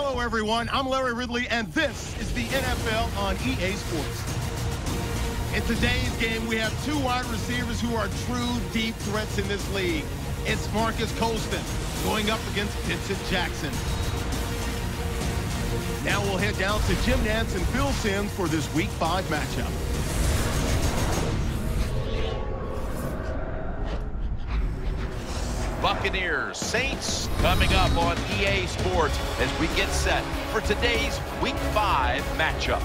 Hello, everyone. I'm Larry Ridley, and this is the NFL on EA Sports. In today's game, we have two wide receivers who are true deep threats in this league. It's Marcus Colston going up against Vincent Jackson. Now we'll head down to Jim Nantz and Phil Simms for this Week 5 matchup. Buccaneers, Saints coming up on EA Sports as we get set for today's Week 5 matchup.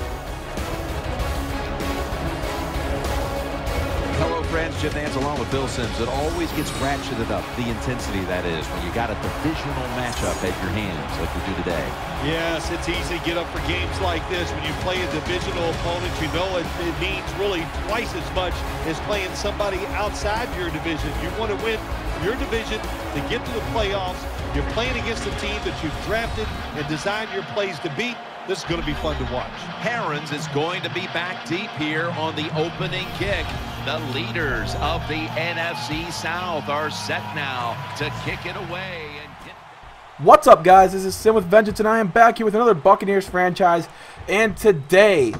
Hello friends, Jim Nantz along with Phil Simms. It always gets ratcheted up, the intensity that is, when you got a divisional matchup at your hands like we do today. Yes, it's easy to get up for games like this. When you play a divisional opponent, you know it means really twice as much as playing somebody outside your division. You want to win your division to get to the playoffs. You're playing against a team that you've drafted and designed your plays to beat. This is going to be fun to watch. Herons is going to be back deep here on the opening kick. The leaders of the NFC South are set now to kick it away. What's up, guys? This is Sim with Vengeance, and I am back here with another Buccaneers franchise. And today,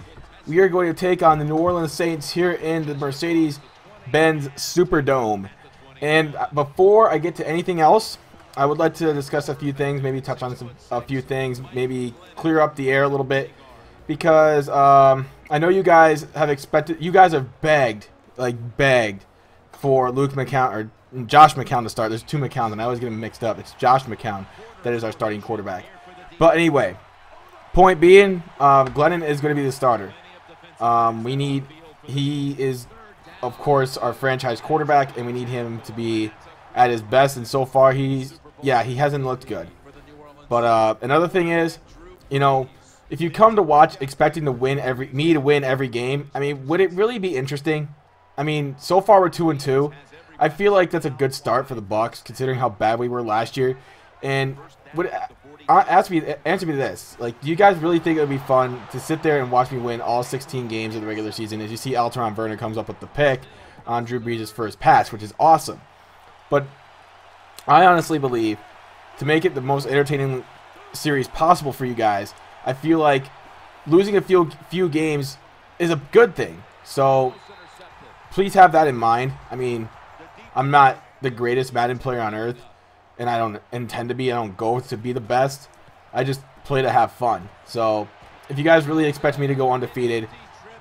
we are going to take on the New Orleans Saints here in the Mercedes-Benz Superdome. And before I get to anything else, I would like to discuss a few things, maybe touch on a few things, maybe clear up the air a little bit, because I know you guys have begged for Luke McCown or Josh McCown to start. There's two McCowns, and I always get them mixed up. It's Josh McCown that is our starting quarterback. But anyway, point being, Glennon is going to be the starter. He is, of course, our franchise quarterback, and we need him to be at his best. And so far, he hasn't looked good. But another thing is, you know, if you come to watch expecting to win every game, I mean, would it really be interesting? I mean, so far we're 2-2. I feel like that's a good start for the Bucs, considering how bad we were last year. And answer me this: like, do you guys really think it would be fun to sit there and watch me win all 16 games of the regular season as you see Alteron Verner comes up with the pick on Drew Brees' first pass, which is awesome? But I honestly believe, to make it the most entertaining series possible for you guys, I feel like losing a few games is a good thing. So please have that in mind. I mean, I'm not the greatest Madden player on earth, and I don't intend to be. I don't go to be the best. I just play to have fun. So if you guys really expect me to go undefeated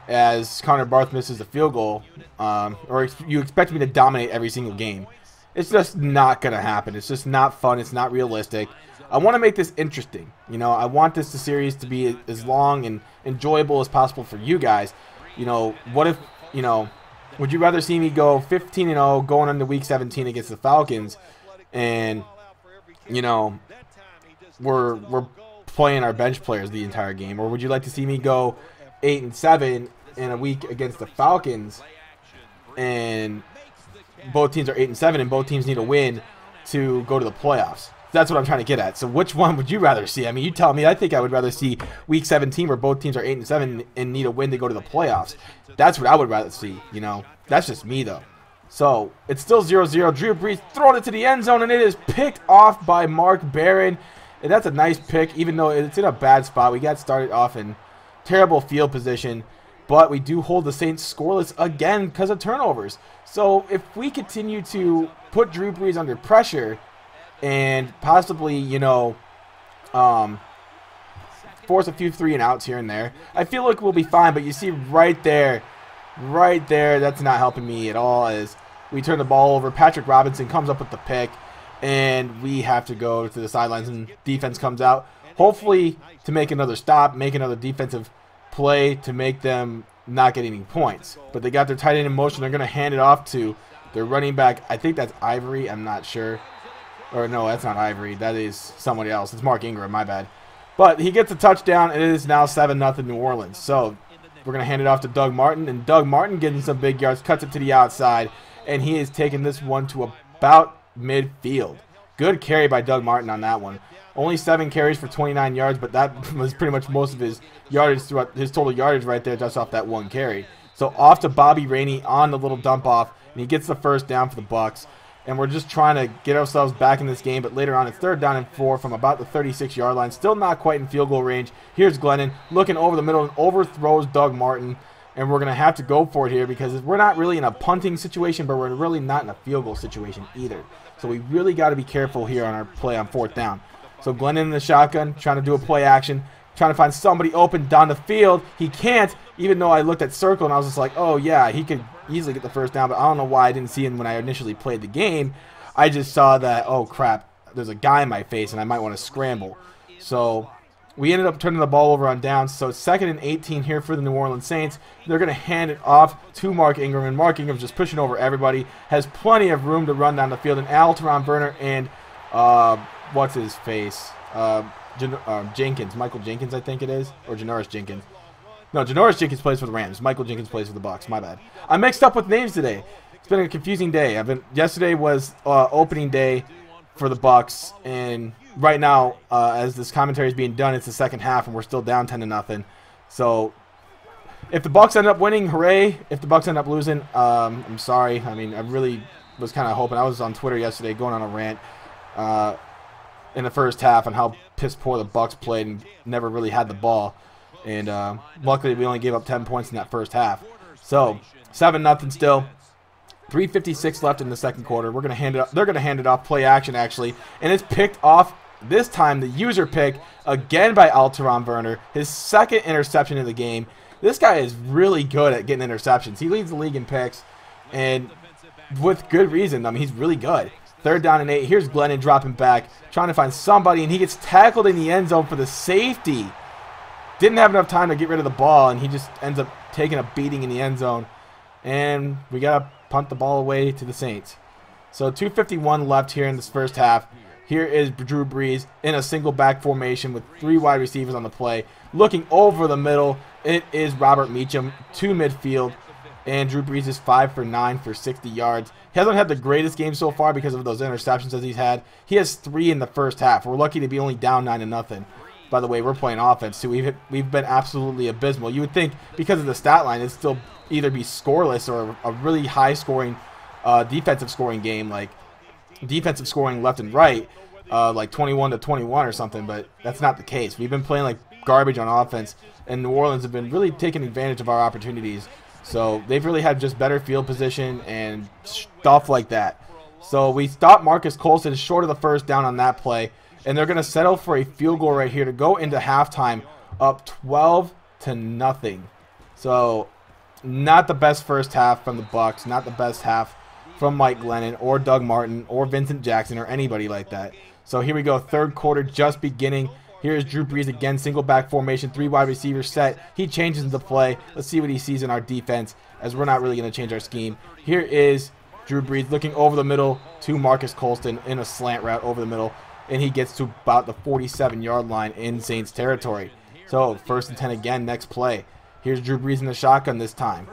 as Connor Barth misses a field goal, or you expect me to dominate every single game, it's just not going to happen. It's just not fun. It's not realistic. I want to make this interesting. You know, I want this series to be as long and enjoyable as possible for you guys. You know, what if, you know, would you rather see me go 15-0 going into Week 17 against the Falcons, and, you know, we're playing our bench players the entire game? Or would you like to see me go 8-7 in a week against the Falcons, and both teams are 8-7 and both teams need a win to go to the playoffs? That's what I'm trying to get at. So which one would you rather see? I mean, you tell me. I think I would rather see Week 17 where both teams are 8-7 and need a win to go to the playoffs. That's what I would rather see, you know. That's just me, though. So it's still 0-0. Drew Brees throwing it to the end zone, and it is picked off by Mark Barron. And that's a nice pick, even though it's in a bad spot. We got started off in terrible field position, but we do hold the Saints scoreless again because of turnovers. So if we continue to put Drew Brees under pressure and possibly, you know, force a few 3-and-outs here and there, I feel like we'll be fine. But you see right there, that's not helping me at all as we turn the ball over. Patrick Robinson comes up with the pick, and we have to go to the sidelines, and defense comes out, hopefully to make another stop, make another defensive play to make them not get any points. But they got their tight end in motion. They're going to hand it off to their running back. I think that's Ivory. I'm not sure. Or no, that's not Ivory. That is somebody else. It's Mark Ingram. My bad. But he gets a touchdown, and it is now 7-0 New Orleans. So we're going to hand it off to Doug Martin, and Doug Martin getting some big yards, cuts it to the outside, and he is taking this one to about midfield. Good carry by Doug Martin on that one. Only 7 carries for 29 yards, but that was pretty much most of his yardage throughout his total yardage right there, just off that one carry. So off to Bobby Rainey on the little dump off, and he gets the first down for the Bucs. and we're just trying to get ourselves back in this game. But later on, it's 3rd down and 4 from about the 36-yard line. Still not quite in field goal range. Here's Glennon looking over the middle and overthrows Doug Martin. And we're going to have to go for it here because we're not really in a punting situation, but we're really not in a field goal situation either. So we really got to be careful here on our play on 4th down. So Glennon in the shotgun, trying to do a play action, trying to find somebody open down the field. He can't, even though I looked at circle and I was just like, oh yeah, he could easily get the 1st down, but I don't know why I didn't see him when I initially played the game. I just saw that, oh crap, there's a guy in my face and I might want to scramble. So we ended up turning the ball over on downs. So 2nd and 18 here for the New Orleans Saints. They're going to hand it off to Mark Ingram, and Mark Ingram's just pushing over everybody. Has plenty of room to run down the field, and Alteron Werner and what's his face? Jenkins, Michael Jenkins, I think it is, or Janoris Jenkins. No, Janoris Jenkins plays for the Rams. Michael Jenkins plays for the Bucs. My bad. I mixed up with names today. It's been a confusing day. Yesterday was opening day for the Bucs, and right now, as this commentary is being done, it's the 2nd half, and we're still down 10-0. So if the Bucs end up winning, hooray! If the Bucs end up losing, I'm sorry. I mean, I really was kind of hoping. I was on Twitter yesterday going on a rant in the 1st half on how piss poor the Bucs played and never really had the ball. And luckily, we only gave up 10 points in that 1st half. So 7-0 still. 3:56 left in the 2nd quarter. We're gonna hand it up. They're gonna hand it off. Play action actually, and it's picked off. This time the user pick again by Alteron Werner. His 2nd interception of the game. This guy is really good at getting interceptions. He leads the league in picks, and with good reason. I mean, he's really good. 3rd down and 8. Here's Glennon dropping back, trying to find somebody, and he gets tackled in the end zone for the safety. Didn't have enough time to get rid of the ball, and he just ends up taking a beating in the end zone. And we got to punt the ball away to the Saints. So 2:51 left here in this 1st half. Here is Drew Brees in a single back formation with 3 wide receivers on the play. Looking over the middle, it is Robert Meacham to midfield. And Drew Brees is 5 for 9 for 60 yards. He hasn't had the greatest game so far because of those interceptions that he's had. He has 3 in the 1st half. We're lucky to be only down 9-0. By the way, we're playing offense too. We've been absolutely abysmal. You would think because of the stat line, it'd still either be scoreless or a really high-scoring defensive scoring game, like defensive scoring left and right, like 21-21 or something. But that's not the case. We've been playing like garbage on offense, and New Orleans have been really taking advantage of our opportunities. So they've really had just better field position and stuff like that. So we stopped Marcus Colston short of the 1st down on that play. And they're going to settle for a field goal right here to go into halftime up 12-0. So not the best 1st half from the Bucs. Not the best half from Mike Glennon or Doug Martin or Vincent Jackson or anybody like that. So here we go. 3rd quarter just beginning. Here's Drew Brees again. Single back formation. 3 wide receivers set. He changes the play. Let's see what he sees in our defense, as we're not really going to change our scheme. Here is Drew Brees looking over the middle to Marcus Colston in a slant route over the middle. And he gets to about the 47-yard line in Saints territory. So 1st and 10 again, next play. Here's Drew Brees in the shotgun this time.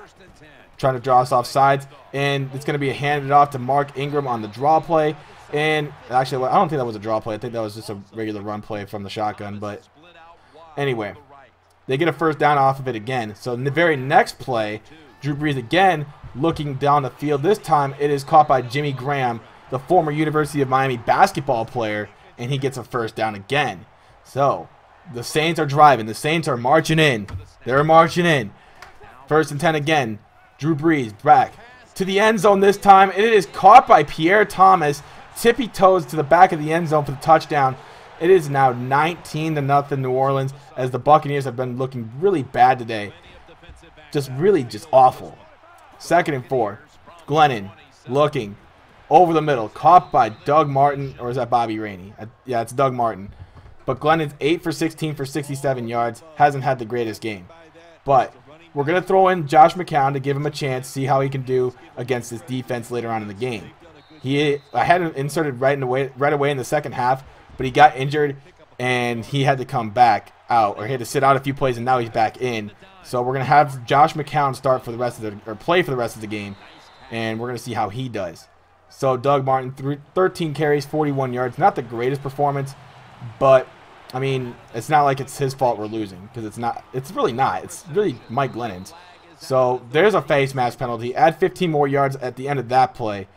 Trying to draw us off sides. And it's going to be handed off to Mark Ingram on the draw play. And actually, I don't think that was a draw play. I think that was just a regular run play from the shotgun. But anyway, they get a 1st down off of it again. So in the very next play, Drew Brees again looking down the field. This time it is caught by Jimmy Graham, the former University of Miami basketball player. And he gets a 1st down again. So the Saints are driving. The Saints are marching in. They're marching in. 1st and 10 again. Drew Brees back to the end zone this time. It is caught by Pierre Thomas. Tippy toes to the back of the end zone for the touchdown. It is now 19-0 New Orleans, as the Buccaneers have been looking really bad today. Just awful. 2nd and 4. Glennon looking over the middle, caught by Doug Martin, or is that Bobby Rainey? Yeah, it's Doug Martin. But Glennon's 8 for 16 for 67 yards. Hasn't had the greatest game. But we're going to throw in Josh McCown to give him a chance, see how he can do against this defense later on in the game. I had him inserted right away in the 2nd half, but he got injured, and he had to come back out, or he had to sit out a few plays, and now he's back in. So we're going to have Josh McCown start for the rest of play for the rest of the game, and we're going to see how he does. So Doug Martin, 13 carries, 41 yards. Not the greatest performance, but, I mean, it's not like it's his fault we're losing, because it's not. It's really not. It's really Mike Glennon's. So there's a face mask penalty. Add 15 more yards at the end of that play,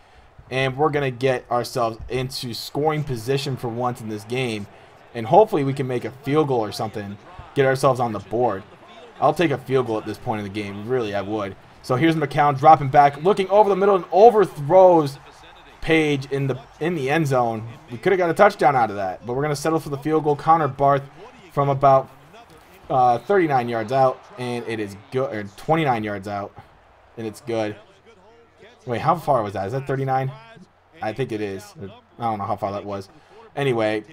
and we're going to get ourselves into scoring position for once in this game, and hopefully we can make a field goal or something, get ourselves on the board. I'll take a field goal at this point in the game. Really, I would. So here's McCown dropping back, looking over the middle, and overthrows Page in the end zone. We could have got a touchdown out of that, but we're going to settle for the field goal. Connor Barth from about 39 yards out, and it is good, or 29 yards out, and it's good. Wait, how far was that? Is that 39? I think it is. I don't know how far that was. Anyway,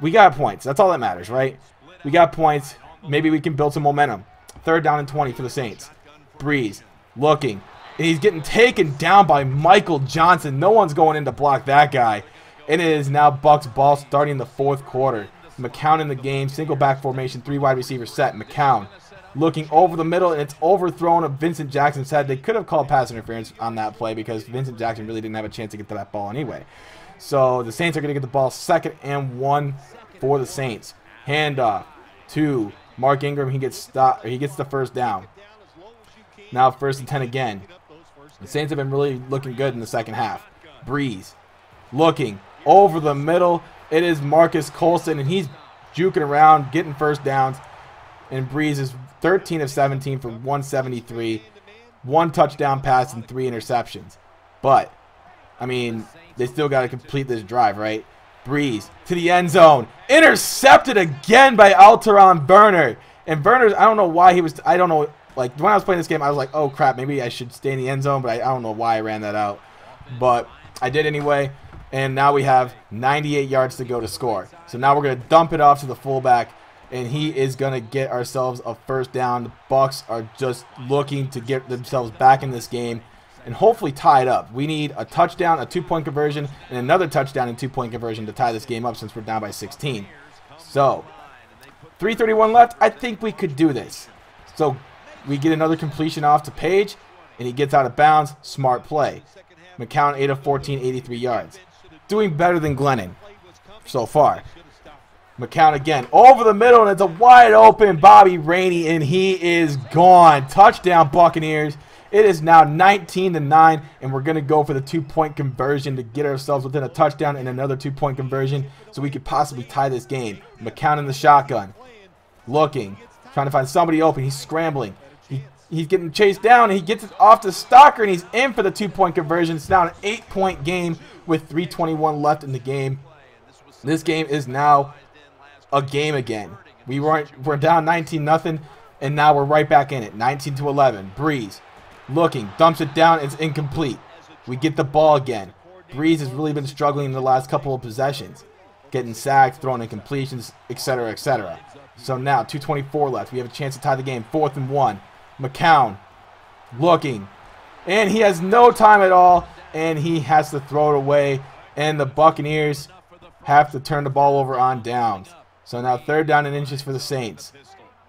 we got points. That's all that matters, right? We got points. Maybe we can build some momentum. 3rd down and 20 for the Saints. Breeze looking. And he's getting taken down by Michael Johnson. No one's going in to block that guy. And it is now Bucks ball starting the 4th quarter. McCown in the game. Single back formation. 3 wide receivers set. McCown looking over the middle. And it's overthrown of Vincent Jackson's head. They could have called pass interference on that play because Vincent Jackson really didn't have a chance to get to that ball anyway. So the Saints are going to get the ball 2nd and 1 for the Saints. Handoff to Mark Ingram. He gets stopped. He gets the 1st down. Now 1st and 10 again. The Saints have been really looking good in the 2nd half. Breeze looking over the middle. It is Marcus Colson, and he's juking around, getting 1st downs. And Breeze is 13 of 17 for 173, 1 touchdown pass and 3 interceptions. But, I mean, they still got to complete this drive, right? Breeze to the end zone. Intercepted again by Alteron Burner. And Burner, I don't know why he was, I don't know. Like, when I was playing this game, I was like, oh, crap, maybe I should stay in the end zone, but I don't know why I ran that out. But I did anyway, and now we have 98 yards to go to score. So now we're going to dump it off to the fullback, and he is going to get ourselves a 1st down. The Bucks are just looking to get themselves back in this game and hopefully tie it up. We need a touchdown, a 2-point conversion, and another touchdown and 2-point conversion to tie this game up since we're down by 16. So, 3:31 left. I think we could do this. So, we get another completion off to Page, and he gets out of bounds. Smart play. McCown 8 of 14, 83 yards. Doing better than Glennon so far. McCown again over the middle, and it's a wide open Bobby Rainey, and he is gone. Touchdown Buccaneers. It is now 19-9, and we're going to go for the 2-point conversion to get ourselves within a touchdown and another 2-point conversion so we could possibly tie this game. McCown in the shotgun. Looking. Trying to find somebody open. He's scrambling. He's getting chased down, and he gets it off to Stalker, and he's in for the 2-point conversion. It's now an 8-point game with 3:21 left in the game. This game is now a game again. We're down 19-0, and now we're right back in it. 19-11. Breeze looking, dumps it down. It's incomplete. We get the ball again. Breeze has really been struggling in the last couple of possessions, getting sacked, throwing incompletions, etc., etc. So now 2:24 left. We have a chance to tie the game. 4th and 1. McCown looking, and he has no time at all, and he has to throw it away, and the Buccaneers have to turn the ball over on downs. So now 3rd down and inches for the Saints.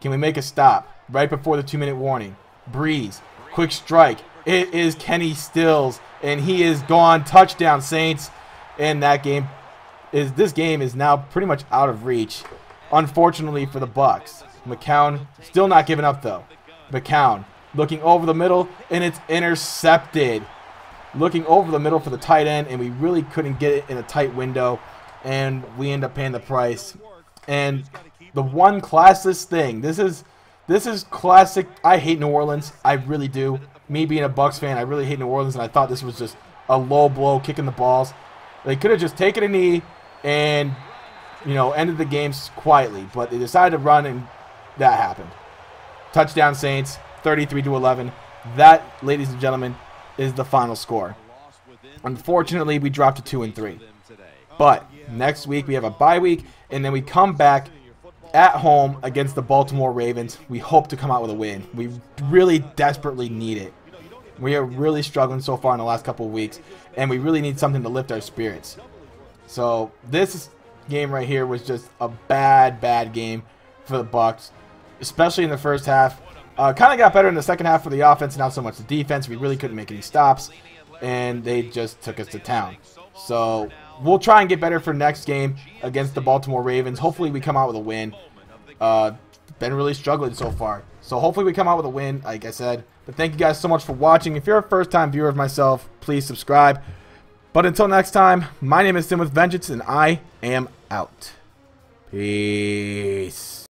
Can we make a stop right before the 2-minute warning? Breeze, quick strike. It is Kenny Stills, and he is gone. Touchdown Saints, and this game is now pretty much out of reach, unfortunately for the Bucks. McCown still not giving up though. McCown looking over the middle, and it's intercepted. Looking over the middle for the tight end, and we really couldn't get it in a tight window, and we end up paying the price. And the one classless thing, this is classic. I hate New Orleans. I really do. Me being a Bucks fan, I really hate New Orleans, and I thought this was just a low blow, kicking the balls. They could have just taken a knee and, you know, ended the games quietly, but they decided to run, and that happened. Touchdown Saints, 33-11. That, ladies and gentlemen, is the final score. Unfortunately, we dropped to 2 and 3. But next week we have a bye week, and then we come back at home against the Baltimore Ravens. We hope to come out with a win. We really desperately need it. We are really struggling so far in the last couple of weeks, and we really need something to lift our spirits. So this game right here was just a bad game for the Bucks, especially in the first half. Kind of got better in the second half for the offense, not so much the defense. We really couldn't make any stops, and they just took us to town. So we'll try and get better for next game against the Baltimore Ravens. Hopefully we come out with a win. Been really struggling so far. So hopefully we come out with a win, like I said. But thank you guys so much for watching. If you're a first-time viewer of myself, please subscribe. But until next time, my name is Tim with Vengeance, and I am out. Peace.